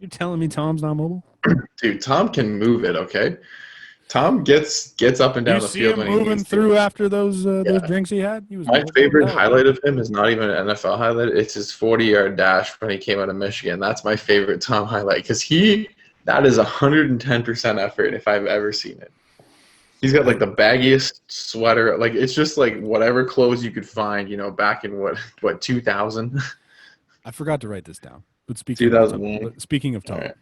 You're telling me Tom's not mobile? Dude, Tom can move it, okay? Tom gets up and You down the see field him when he moving needs to. through after those Yeah. drinks he had? He was My mobile as favorite hell. highlight of him is not even an NFL highlight. It's his 40-yard dash when he came out of Michigan. That's my favorite Tom highlight because that is 110% effort if I've ever seen it. He's got like the baggiest sweater. Like it's just like whatever clothes you could find, back in what 2000, I forgot to write this down. But 2001. Speaking of All Tom, right.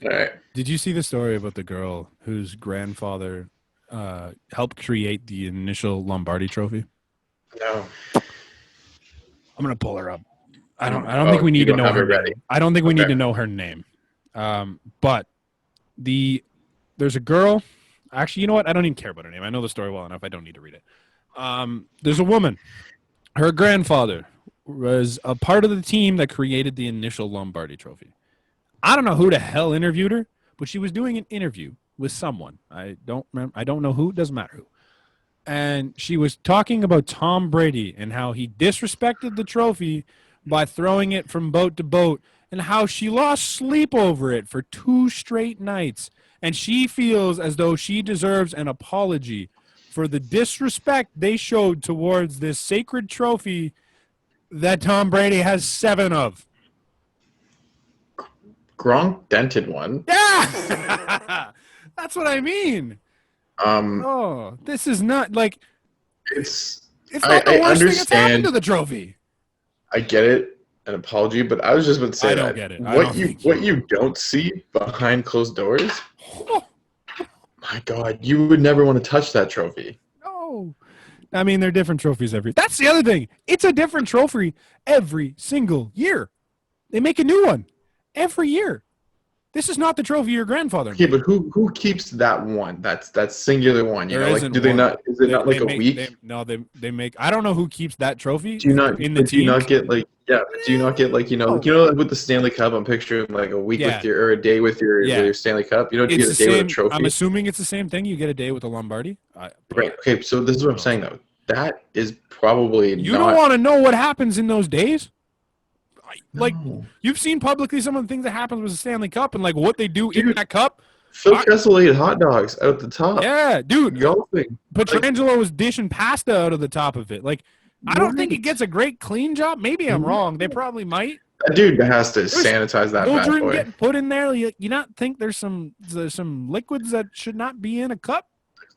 All right. did you see the story about the girl whose grandfather helped create the initial Lombardi trophy? No. I'm gonna pull her up. I don't Oh, think we need you to don't know have her it ready. name. I don't think we Okay. need to know her name. But there's a girl. Actually, you know what? I don't even care about her name. I know the story well enough. I don't need to read it. There's a woman. Her grandfather was a part of the team that created the initial Lombardi trophy. I don't know who the hell interviewed her, but she was doing an interview with someone. I don't remember. I don't know who. Doesn't matter who. And she was talking about Tom Brady and how he disrespected the trophy by throwing it from boat to boat, and how she lost sleep over it for 2 straight nights. And she feels as though she deserves an apology for the disrespect they showed towards this sacred trophy that Tom Brady has 7 of. Gronk dented one. Yeah, that's what I mean. This is not like It's not the I worst thing that's happened understand. to the trophy. I get it, an apology, but I was just about to say I don't that get it. what you don't see behind closed doors. My God, you would never want to touch that trophy. No. I mean, they're different trophies every. That's the other thing. It's a different trophy every single year. They make a new one every year. This is not the trophy your grandfather made. Okay, but who keeps that one? That singular one. You know, like do they one. not? Is it not like a make, week? They make. I don't know who keeps that trophy Do you not? in the Do you team. not get like yeah? But do you not get like like with the Stanley Cup? I'm picturing like a week with your or a day with your Stanley Cup. You know, do you get a day with a trophy? I'm assuming it's the same thing. You get a day with the Lombardi. Right. Okay. So this is what I'm saying though. That is probably you don't want to know what happens in those days. Like you've seen publicly some of the things that happens with the Stanley Cup and like what they do in that cup. Phil Kessel ate hot dogs out the top. Yeah, dude. Golfing. Petrangelo was dishing pasta out of the top of it. Like, I don't think he gets a great clean job. Maybe I'm wrong. They probably might. That dude has to sanitize that bad boy. Getting put in there. You not think there's some liquids that should not be in a cup?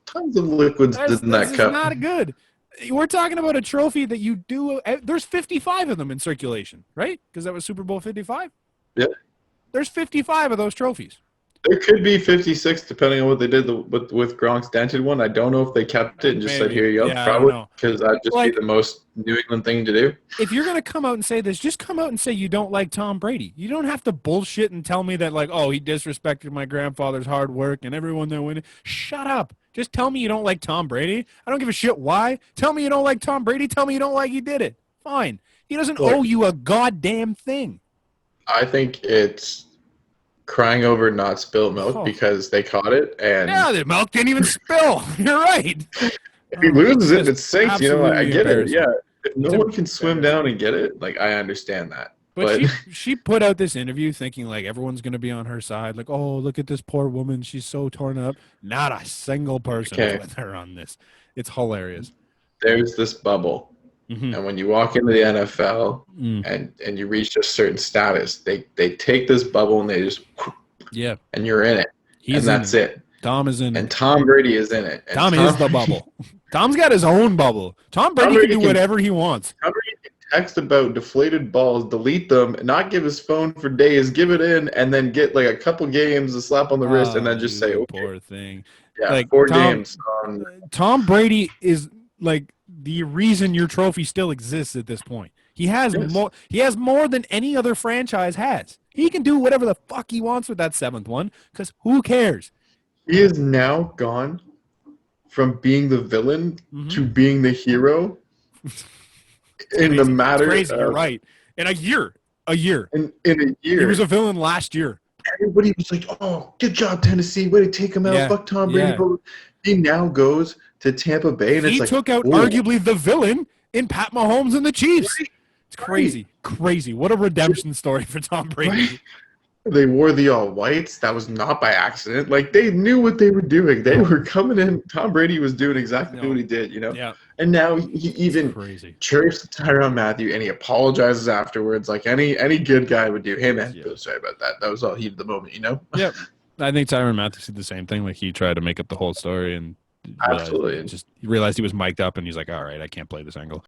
Tons of liquids in that cup. This is not good. We're talking about a trophy that you do. There's 55 of them in circulation, right? Because that was Super Bowl 55. Yeah. There's 55 of those trophies. There could be 56, depending on what they did with Gronk's dented one. I don't know if they kept it and just said, "Here you go." Yeah, probably, because that'd just be the most New England thing to do. If you're gonna come out and say this, just come out and say you don't like Tom Brady. You don't have to bullshit and tell me that like, oh, he disrespected my grandfather's hard work and everyone that went. Shut up. Just tell me you don't like Tom Brady. I don't give a shit why. Tell me you don't like Tom Brady. Tell me you don't like he did it. Fine. He doesn't owe you a goddamn thing. I think it's crying over not spilled milk because they caught it, and the milk didn't even spill. You're right. If he loses it, it sinks. I get it. Yeah, if no one can swim down and get it, like I understand that. But she put out this interview thinking like everyone's gonna be on her side. Like, oh, look at this poor woman. She's so torn up. Not a single person is with her on this. It's hilarious. There's this bubble. Mm-hmm. And when you walk into the NFL and you reach a certain status, they take this bubble and they just and you're in it. And that's it. Tom is in it. And Tom Brady is in it. And Tom is the bubble. Tom's got his own bubble. Tom Brady can do whatever he wants. Tom Brady can text about deflated balls, delete them, not give his phone for days, give it in, and then get like a couple games, a slap on the wrist, and then just say, okay. Poor thing. Yeah, like 4 games. Tom Brady is like the reason your trophy still exists at this point. He has more. He has more than any other franchise has. He can do whatever the fuck he wants with that 7th one because who cares? He is now gone from being the villain to being the hero in the matter. It's crazy. You're right. In a year. In a year. He was a villain last year. Everybody was like, "Oh, good job, Tennessee! Way to take him out. Fuck Tom Brady." Yeah. He now goes to Tampa Bay, and he took out arguably the villain in Pat Mahomes and the Chiefs. Right. It's crazy, crazy. What a redemption story for Tom Brady. They wore the all whites. That was not by accident. Like they knew what they were doing. They No, were coming in. Tom Brady was doing exactly what no, he did, you know. yeah, And now he it's even crazy. chirps Tyrann Mathieu and he apologizes afterwards, like any good guy would do. Hey man, Yeah, really sorry about that. That was all heat of the moment, you know. yep. I think Tyron Matthews did the same thing. Like he tried to make up the whole story and realized Absolutely. he realized he was mic'd up, and he's like, all right, I can't play this angle.